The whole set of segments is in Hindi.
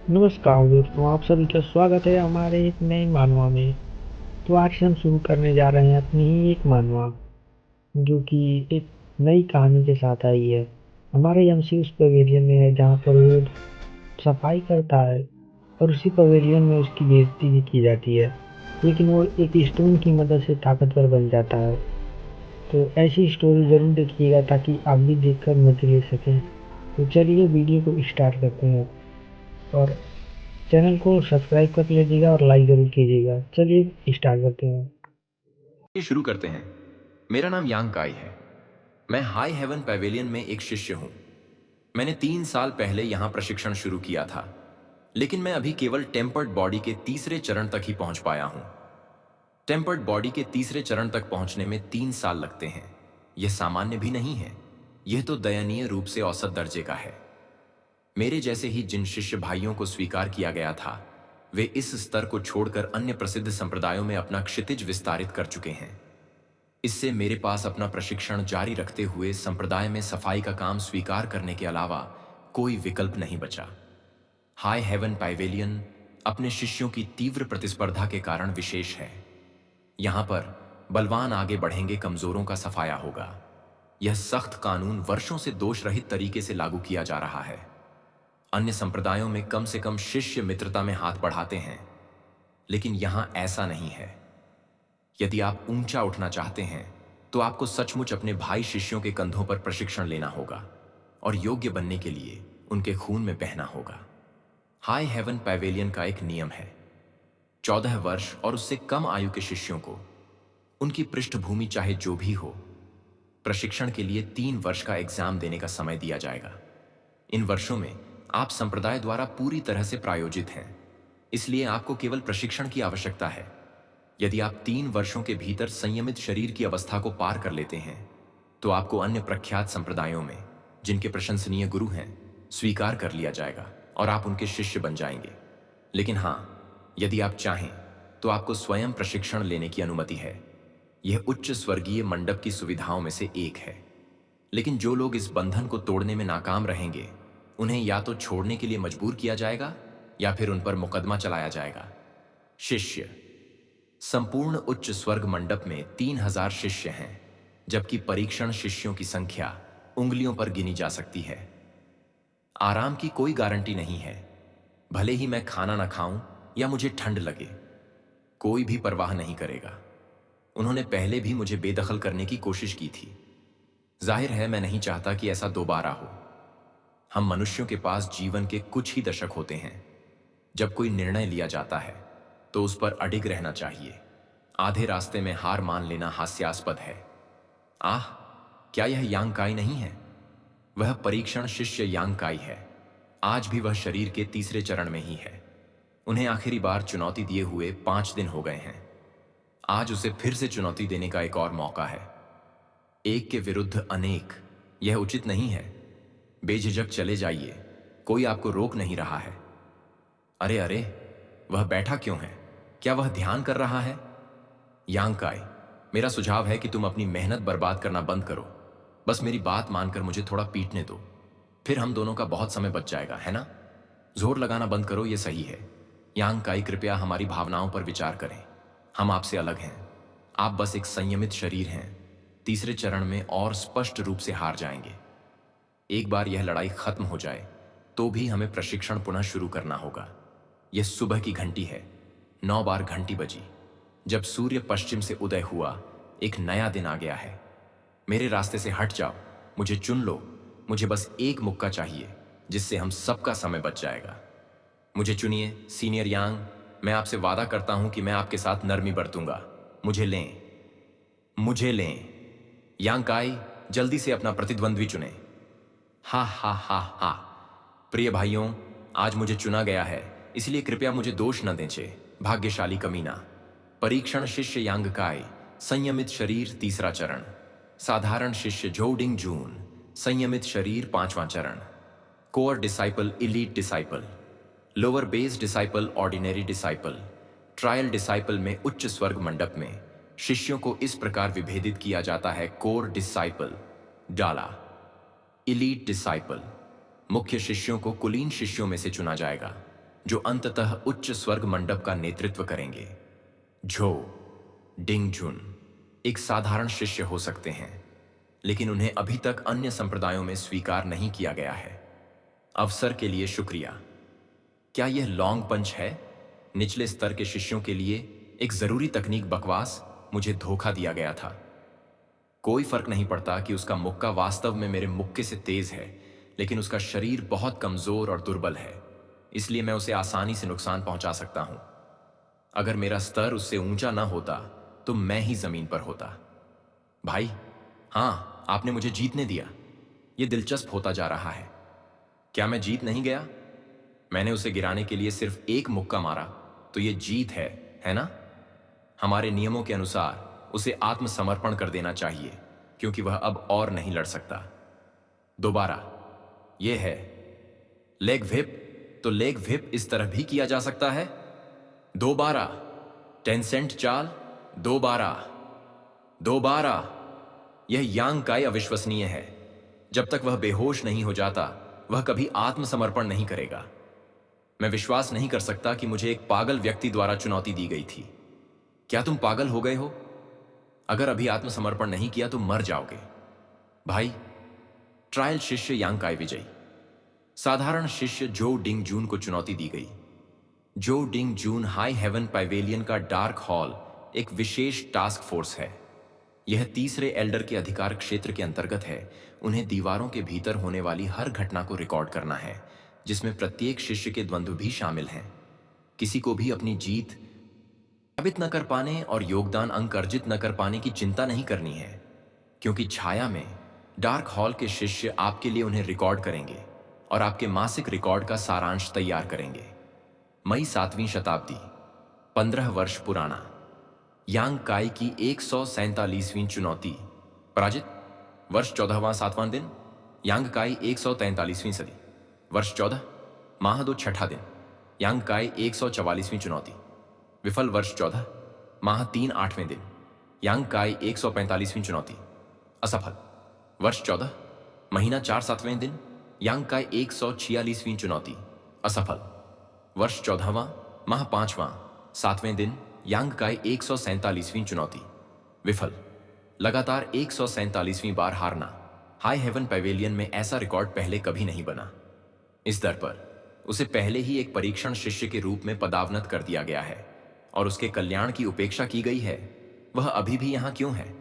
नमस्कार दोस्तों, आप सभी का स्वागत है हमारे एक नए मानवा में। तो आज हम शुरू करने जा रहे हैं अपनी ही एक मानवा, जो कि एक नई कहानी के साथ आई है। हमारे एमसी उस पवेलियन में है जहाँ पर वो सफाई करता है और उसी पवेलियन में उसकी बेइज्जती भी की जाती है, लेकिन वो एक स्टोन की मदद से ताकतवर बन जाता है। तो ऐसी स्टोरी ज़रूर देखिएगा ताकि आप भी देखकर मज़े ले सकें। तो चलिए वीडियो को स्टार्ट करते हैं और चैनल को सब्सक्राइब कर लीजिएगा और लाइक ज़रूर कीजिएगा। चलिए स्टार्ट करते हैं। ये शुरू करते हैं। मेरा नाम यांग काई है। मैं हाई हेवन पैवेलियन में एक शिष्य हूं। मैंने 3 साल पहले यहां प्रशिक्षण शुरू किया था, लेकिन मैं अभी केवल टेम्पर्ड बॉडी के तीसरे चरण तक ही पहुंच पाया हूं। टेम्पर्ड बॉडी के तीसरे चरण तक पहुंचने में 3 साल लगते हैं। यह सामान्य भी नहीं है, यह तो दयनीय रूप से औसत दर्जे का है। मेरे जैसे ही जिन शिष्य भाइयों को स्वीकार किया गया था, वे इस स्तर को छोड़कर अन्य प्रसिद्ध संप्रदायों में अपना क्षितिज विस्तारित कर चुके हैं। इससे मेरे पास अपना प्रशिक्षण जारी रखते हुए संप्रदाय में सफाई का काम स्वीकार करने के अलावा कोई विकल्प नहीं बचा। हाई हेवन पैवेलियन अपने शिष्यों की तीव्र प्रतिस्पर्धा के कारण विशेष है। यहां पर बलवान आगे बढ़ेंगे, कमजोरों का सफाया होगा। यह सख्त कानून वर्षों से दोष रहित तरीके से लागू किया जा रहा है। अन्य संप्रदायों में कम से कम शिष्य मित्रता में हाथ बढ़ाते हैं, लेकिन यहां ऐसा नहीं है। यदि आप ऊंचा उठना चाहते हैं तो आपको सचमुच अपने भाई शिष्यों के कंधों पर प्रशिक्षण लेना होगा और योग्य बनने के लिए उनके खून में बहना होगा। हाई हेवन पैवेलियन का एक नियम है। 14 वर्ष और उससे कम आयु के शिष्यों को, उनकी पृष्ठभूमि चाहे जो भी हो, प्रशिक्षण के लिए 3 वर्ष का एग्जाम देने का समय दिया जाएगा। इन वर्षों में आप संप्रदाय द्वारा पूरी तरह से प्रायोजित हैं, इसलिए आपको केवल प्रशिक्षण की आवश्यकता है। यदि आप 3 वर्षों के भीतर संयमित शरीर की अवस्था को पार कर लेते हैं, तो आपको अन्य प्रख्यात संप्रदायों में, जिनके प्रशंसनीय गुरु हैं, स्वीकार कर लिया जाएगा और आप उनके शिष्य बन जाएंगे। लेकिन हां, यदि आप चाहें तो आपको स्वयं प्रशिक्षण लेने की अनुमति है। यह उच्च स्वर्गीय मंडप की सुविधाओं में से एक है। लेकिन जो लोग इस बंधन को तोड़ने में नाकाम रहेंगे, उन्हें या तो छोड़ने के लिए मजबूर किया जाएगा या फिर उन पर मुकदमा चलाया जाएगा। शिष्य। संपूर्ण उच्च स्वर्ग मंडप में 3000 शिष्य हैं, जबकि परीक्षण शिष्यों की संख्या उंगलियों पर गिनी जा सकती है। आराम की कोई गारंटी नहीं है। भले ही मैं खाना न खाऊं या मुझे ठंड लगे, कोई भी परवाह नहीं करेगा। उन्होंने पहले भी मुझे बेदखल करने की कोशिश की थी। जाहिर है मैं नहीं चाहता कि ऐसा दोबारा हो। हम मनुष्यों के पास जीवन के कुछ ही दशक होते हैं। जब कोई निर्णय लिया जाता है तो उस पर अडिग रहना चाहिए। आधे रास्ते में हार मान लेना हास्यास्पद है। आह, क्या यह यांग काई नहीं है? वह परीक्षण शिष्य यांग काई है। आज भी वह शरीर के तीसरे चरण में ही है। उन्हें आखिरी बार चुनौती दिए हुए 5 दिन हो गए हैं। आज उसे फिर से चुनौती देने का एक और मौका है। एक के विरुद्ध अनेक, यह उचित नहीं है। बेझिझक चले जाइए, कोई आपको रोक नहीं रहा है। अरे अरे, वह बैठा क्यों है? क्या वह ध्यान कर रहा है? यांग काई, मेरा सुझाव है कि तुम अपनी मेहनत बर्बाद करना बंद करो। बस मेरी बात मानकर मुझे थोड़ा पीटने दो, फिर हम दोनों का बहुत समय बच जाएगा, है ना? जोर लगाना बंद करो, यह सही है। यांग काई, कृपया हमारी भावनाओं पर विचार करें। हम आपसे अलग हैं। आप बस एक संयमित शरीर हैं। तीसरे चरण में और स्पष्ट रूप से हार जाएंगे। एक बार यह लड़ाई खत्म हो जाए तो भी हमें प्रशिक्षण पुनः शुरू करना होगा। यह सुबह की घंटी है। 9 बार घंटी बजी। जब सूर्य पश्चिम से उदय हुआ, एक नया दिन आ गया है। मेरे रास्ते से हट जाओ, मुझे चुन लो। मुझे बस एक मुक्का चाहिए, जिससे हम सबका समय बच जाएगा। मुझे चुनिए, सीनियर यांग। मैं आपसे वादा करता हूं कि मैं आपके साथ नरमी बरतूंगा। मुझे लें, मुझे लें। यांग काई, जल्दी से अपना प्रतिद्वंद्वी चुने। हा हा हा हा। प्रिय भाइयों, आज मुझे चुना गया है, इसलिए कृपया मुझे दोष न दें। भाग्यशाली कमीना। परीक्षण शिष्य यांग काई, संयमित शरीर तीसरा चरण। साधारण शिष्य जोडिंग जून, संयमित शरीर पांचवां चरण। Core disciple elite disciple, lower base disciple ordinary disciple. Trial disciple में उच्च स्वर्ग मंडप में शिष्यों को इस प्रकार विभेदित किया जाता है। कोर डिसाइपल डाला, इलीट डिसाइपल। मुख्य शिष्यों को कुलीन शिष्यों में से चुना जाएगा। जो अंततः उच्च स्वर्ग मंडप का नेतृत्व करेंगे। झो डिंगजुन एक साधारण शिष्य हो सकते हैं, लेकिन उन्हें अभी तक अन्य संप्रदायों में स्वीकार नहीं किया गया है। अवसर के लिए शुक्रिया। क्या यह लॉन्ग पंच है? निचले स्तर के शिष्यों के लिए एक जरूरी तकनीक बकवास। मुझे धोखा दिया गया था। कोई फर्क नहीं पड़ता कि उसका मुक्का वास्तव में मेरे मुक्के से तेज है, लेकिन उसका शरीर बहुत कमजोर और दुर्बल है, इसलिए मैं उसे आसानी से नुकसान पहुंचा सकता हूं। अगर मेरा स्तर उससे ऊंचा ना होता तो मैं ही जमीन पर होता। भाई, हाँ, आपने मुझे जीतने दिया। यह दिलचस्प होता जा रहा है। क्या मैं जीत नहीं गया? मैंने उसे गिराने के लिए सिर्फ एक मुक्का मारा, तो यह जीत है ना? हमारे नियमों के अनुसार उसे आत्मसमर्पण कर देना चाहिए, क्योंकि वह अब और नहीं लड़ सकता। दोबारा, यह है लेग व्हिप। तो लेग व्हिप इस तरह भी किया जा सकता है। दोबारा, टेंसेंट चाल। दोबारा, दोबारा। यह यांग काई अविश्वसनीय है। जब तक वह बेहोश नहीं हो जाता, वह कभी आत्मसमर्पण नहीं करेगा। मैं विश्वास नहीं कर सकता कि मुझे एक पागल व्यक्ति द्वारा चुनौती दी गई थी। क्या तुम पागल हो गए हो? अगर अभी आत्मसमर्पण नहीं किया तो मर जाओगे। भाई, ट्रायल शिष्य यांग काई विजयी। साधारण शिष्य जो डिंग जून को चुनौती दी गई। जो डिंग जून हाई हेवन पैवेलियन का डार्क हॉल एक विशेष टास्क फोर्स है। यह तीसरे एल्डर के अधिकार क्षेत्र के अंतर्गत है। उन्हें दीवारों के भीतर होने वाली हर घटना को रिकॉर्ड करना है, जिसमें प्रत्येक शिष्य के द्वंद्व भी शामिल हैं। किसी को भी अपनी जीत साबित न कर पाने और योगदान अंक अर्जित न कर पाने की चिंता नहीं करनी है, क्योंकि छाया में डार्क हॉल के शिष्य आपके लिए उन्हें रिकॉर्ड करेंगे और आपके मासिक रिकॉर्ड का सारांश तैयार करेंगे। मई 7वीं शताब्दी, 15 वर्ष पुराना। यांग काई की 147वीं चुनौती पराजित। वर्ष 14वां 7वां दिन। यांग काई 143वीं सदी, वर्ष 14 माह 2 छठा दिन। यांग काई 144वीं चुनौती विफल, वर्ष 14 माह 3 8वें दिन। यांग काई 145वीं चुनौती असफल, वर्ष 14 महीना 4 7वें दिन। यांग काई 146वीं चुनौती असफल, वर्ष 14वां माह 5वां 7वें दिन। यांग काई 147वीं चुनौती विफल। लगातार 147वीं बार हारना। हाई हेवन पैवेलियन में ऐसा रिकॉर्ड पहले कभी नहीं बना। इस दर पर उसे पहले ही एक परीक्षण शिष्य के रूप में पदावनत कर दिया गया है और उसके कल्याण की उपेक्षा की गई है। वह अभी भी यहां क्यों है?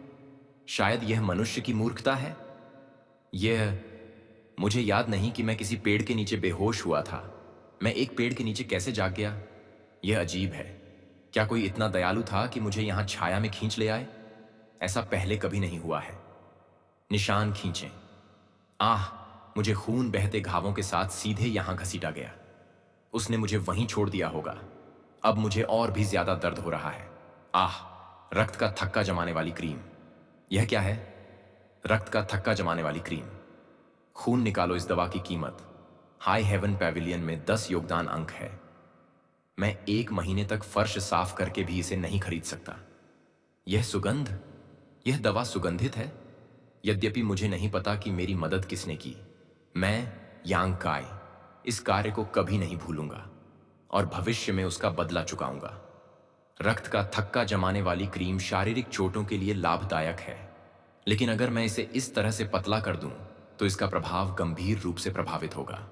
शायद यह मनुष्य की मूर्खता है। मुझे याद नहीं कि मैं किसी पेड़ के नीचे बेहोश हुआ था। मैं एक पेड़ के नीचे कैसे जाग गया? यह अजीब है। क्या कोई इतना दयालु था कि मुझे यहां छाया में खींच ले आए? ऐसा पहले कभी नहीं हुआ है। निशान खींचें। आह, मुझे खून बहते घावों के साथ सीधे यहां घसीटा गया। उसने मुझे वहीं छोड़ दिया होगा। अब मुझे और भी ज्यादा दर्द हो रहा है। आह, रक्त का थक्का जमाने वाली क्रीम। यह क्या है? रक्त का थक्का जमाने वाली क्रीम। खून निकालो। इस दवा की कीमत हाई हेवन पैविलियन में 10 योगदान अंक है। मैं 1 महीने तक फर्श साफ करके भी इसे नहीं खरीद सकता। यह सुगंध, यह दवा सुगंधित है। यद्यपि मुझे नहीं पता कि मेरी मदद किसने की। मैं यांग काई इस कार्य को कभी नहीं भूलूंगा और भविष्य में उसका बदला चुकाऊंगा। रक्त का थक्का जमाने वाली क्रीम शारीरिक चोटों के लिए लाभदायक है, लेकिन अगर मैं इसे इस तरह से पतला कर दूं तो इसका प्रभाव गंभीर रूप से प्रभावित होगा।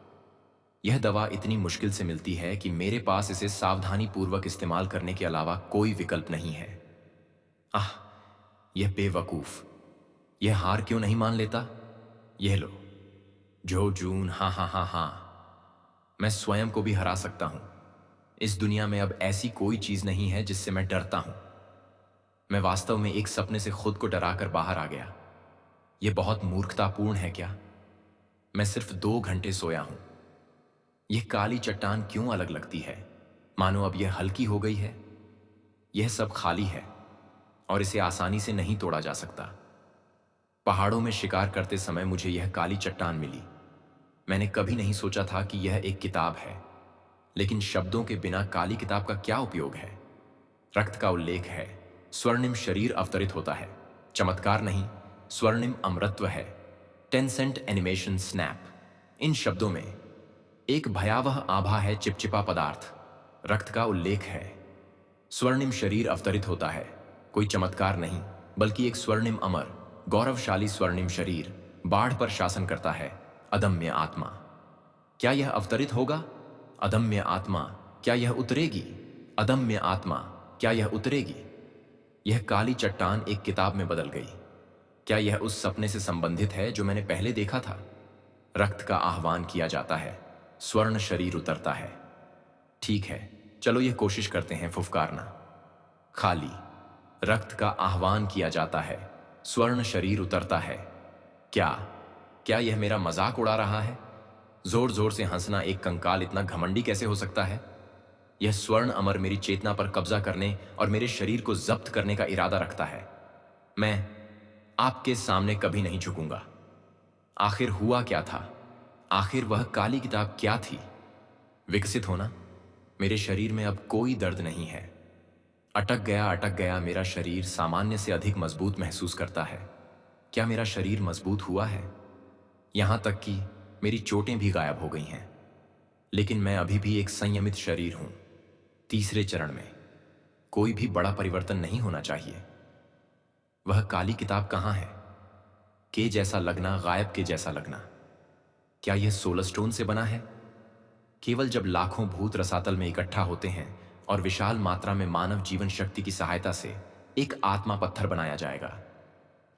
यह दवा इतनी मुश्किल से मिलती है कि मेरे पास इसे सावधानी पूर्वक इस्तेमाल करने के अलावा कोई विकल्प नहीं है। आह, यह बेवकूफ। यह हार क्यों नहीं मान लेता? यह लो, जो जून। हाँ हाँ हाँ हाँ, मैं स्वयं को भी हरा सकता हूं। इस दुनिया में अब ऐसी कोई चीज नहीं है जिससे मैं डरता हूं। मैं वास्तव में एक सपने से खुद को डराकर बाहर आ गया। यह बहुत मूर्खतापूर्ण है क्या? मैं सिर्फ 2 घंटे सोया हूं। यह काली चट्टान क्यों अलग लगती है, मानो अब यह हल्की हो गई है। यह सब खाली है और इसे आसानी से नहीं तोड़ा जा सकता। पहाड़ों में शिकार करते समय मुझे यह काली चट्टान मिली। मैंने कभी नहीं सोचा था कि यह एक किताब है, लेकिन शब्दों के बिना काली किताब का क्या उपयोग है? रक्त का उल्लेख है। स्वर्णिम शरीर अवतरित होता है। चमत्कार नहीं, स्वर्णिम अमरत्व है। Tencent animation snap. इन शब्दों में एक भयावह आभा है, चिपचिपा पदार्थ, रक्त का उल्लेख है। स्वर्णिम शरीर अवतरित होता है, कोई चमत्कार नहीं, बल्कि एक स्वर्णिम अमर गौरवशाली स्वर्णिम शरीर बाढ़ पर शासन करता है। अदम्य आत्मा, क्या यह अवतरित होगा? अदम्य आत्मा, क्या यह उतरेगी? अदम्य आत्मा, क्या यह उतरेगी? यह काली चट्टान एक किताब में बदल गई। क्या यह उस सपने से संबंधित है जो मैंने पहले देखा था? रक्त का आह्वान किया जाता है, स्वर्ण शरीर उतरता है। ठीक है, चलो यह कोशिश करते हैं फुफकारना। खाली। रक्त का आह्वान किया जाता है, स्वर्ण शरीर उतरता है। क्या क्या यह मेरा मजाक उड़ा रहा है? जोर जोर से हंसना एक कंकाल इतना घमंडी कैसे हो सकता है? यह स्वर्ण अमर मेरी चेतना पर कब्जा करने और मेरे शरीर को जब्त करने का इरादा रखता है। मैं आपके सामने कभी नहीं झुकूंगा। आखिर हुआ क्या था? आखिर वह काली किताब क्या थी? विकसित होना। मेरे शरीर में अब कोई दर्द नहीं है। अटक गया मेरा शरीर सामान्य से अधिक मजबूत महसूस करता है। क्या मेरा शरीर मजबूत हुआ है? यहां तक कि मेरी चोटें भी गायब हो गई हैं। लेकिन मैं अभी भी एक संयमित शरीर हूं। तीसरे चरण में कोई भी बड़ा परिवर्तन नहीं होना चाहिए। वह काली किताब कहां है? के जैसा लगना, गायब के जैसा लगना। क्या यह 16 स्टोन से बना है? केवल जब लाखों भूत रसातल में इकट्ठा होते हैं और विशाल मात्रा में मानव जीवन शक्ति की सहायता से एक आत्मा पत्थर बनाया जाएगा।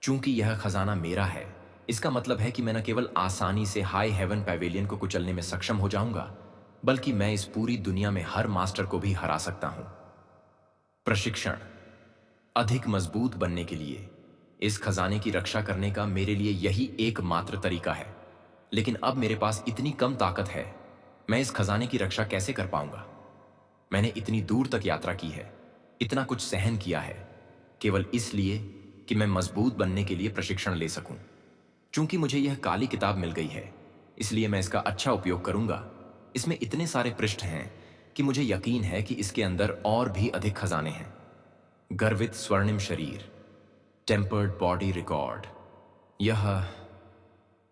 चूंकि यह खजाना मेरा है, इसका मतलब है कि मैं न केवल आसानी से हाई हेवन पैवेलियन को कुचलने में सक्षम हो जाऊंगा, बल्कि मैं इस पूरी दुनिया में हर मास्टर को भी हरा सकता हूं। प्रशिक्षण। अधिक मजबूत बनने के लिए इस खजाने की रक्षा करने का मेरे लिए यही एकमात्र तरीका है। लेकिन अब मेरे पास इतनी कम ताकत है, मैं इस खजाने की रक्षा कैसे कर पाऊंगा? मैंने इतनी दूर तक यात्रा की है, इतना कुछ सहन किया है, केवल इसलिए कि मैं मजबूत बनने के लिए प्रशिक्षण ले सकूं। चूंकि मुझे यह काली किताब मिल गई है, इसलिए मैं इसका अच्छा उपयोग करूंगा। इसमें इतने सारे पृष्ठ हैं कि मुझे यकीन है कि इसके अंदर और भी अधिक खजाने हैं। गर्वित स्वर्णिम शरीर, टेम्पर्ड बॉडी रिकॉर्ड। यह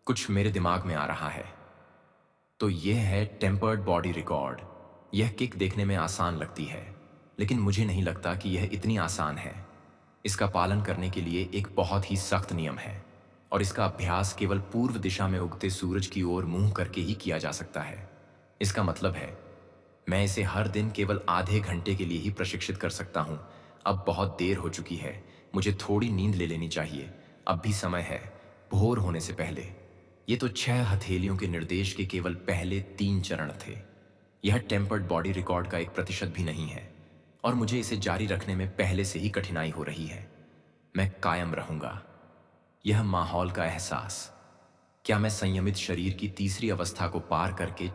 कुछ मेरे दिमाग में आ रहा है। तो यह है टेम्पर्ड बॉडी रिकॉर्ड। यह किक देखने में आसान लगती है, लेकिन मुझे नहीं लगता कि यह इतनी आसान है। इसका पालन करने के लिए एक बहुत ही सख्त नियम है, और इसका अभ्यास केवल पूर्व दिशा में उगते सूरज की ओर मुंह करके ही किया जा सकता है। इसका मतलब है मैं इसे हर दिन केवल आधे घंटे के लिए ही प्रशिक्षित कर सकता हूं। अब बहुत देर हो चुकी है, मुझे थोड़ी नींद ले लेनी चाहिए। अब भी समय है, भोर होने से पहले। ये तो 6 हथेलियों के निर्देश के केवल पहले 3 चरण थे। यह टेम्पर्ड बॉडी रिकॉर्ड का 1% भी नहीं है, और मुझे इसे जारी रखने में पहले से ही कठिनाई हो रही है। मैं कायम रहूंगा। यह माहौल का एहसास। क्या मैं संयमित शरीर की तीसरी अवस्था को पार करके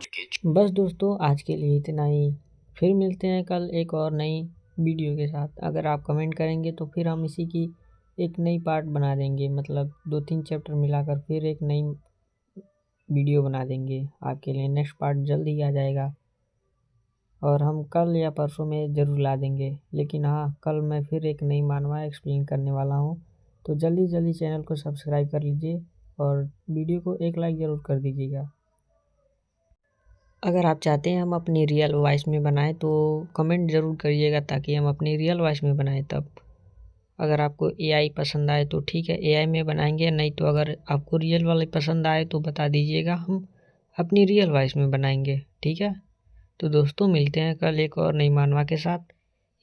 बस दोस्तों, आज के लिए इतना ही। फिर मिलते हैं कल एक और नई वीडियो के साथ। अगर आप कमेंट करेंगे तो फिर हम इसी की एक नई पार्ट बना देंगे, मतलब 2-3 चैप्टर मिलाकर फिर एक नई वीडियो बना देंगे आपके लिए। नेक्स्ट पार्ट जल्द ही आ जाएगा, और हम कल या परसों में ज़रूर ला देंगे। लेकिन हाँ, कल मैं फिर एक नई मानवा एक्सप्लेन करने वाला हूँ। तो जल्दी जल्दी चैनल को सब्सक्राइब कर लीजिए और वीडियो को एक लाइक ज़रूर कर दीजिएगा। अगर आप चाहते हैं हम अपनी रियल वॉइस में बनाएं तो कमेंट ज़रूर करिएगा, ताकि हम अपनी रियल वॉइस में बनाएं। तब अगर आपको एआई पसंद आए तो ठीक है, एआई में बनाएंगे, नहीं तो अगर आपको रियल वाले पसंद आए तो बता दीजिएगा, हम अपनी रियल वॉइस में बनाएंगे। ठीक है, तो दोस्तों मिलते हैं कल एक और नई मानवा के साथ।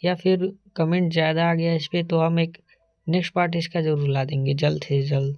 या फिर कमेंट ज़्यादा आ गया इस पर तो हम एक नेक्स्ट पार्ट इसका ज़रूर ला देंगे जल्द से जल्द।